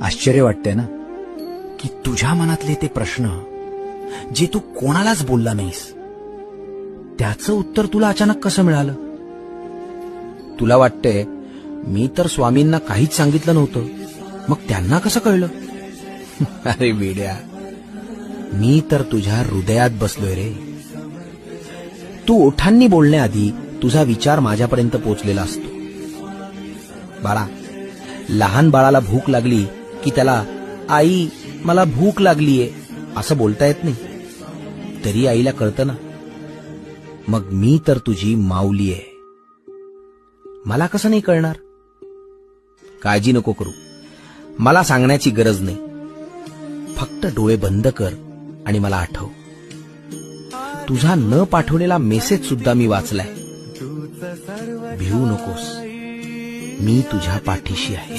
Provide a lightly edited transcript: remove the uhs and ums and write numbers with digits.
आश्चर्य वाटतंय ना की तुझ्या मनातले ते प्रश्न जे तू कोणालाच बोलला नाहीस त्याचं उत्तर तुला अचानक कसं मिळालं. तुला वाटतंय मी तर स्वामींना काहीच सांगितलं नव्हतं, मग त्यांना कसं कळलं. अरे वेड्या, मी तर तुझ्या हृदयात बसलोय रे. तू ओठांनी बोलण्याआधी तुझा विचार माझ्यापर्यंत पोचलेला असतो. बाळा, लहान बाळाला भूक लागली की त्याला आई मला भूक लागलीये असं बोलता येत नाही, तरी आईला कळतं ना. मग मी तर तुझी माऊली आहे, मला कसं नाही कळणार. काळजी नको करू, मला सांगण्याची गरज नाही. फक्त डोळे बंद कर आणि मला आठव. तुझा न पाठवलेला मेसेज सुद्धा मी वाचलाय. भिवू नकोस, मी तुझ्या पाठीशी आहे.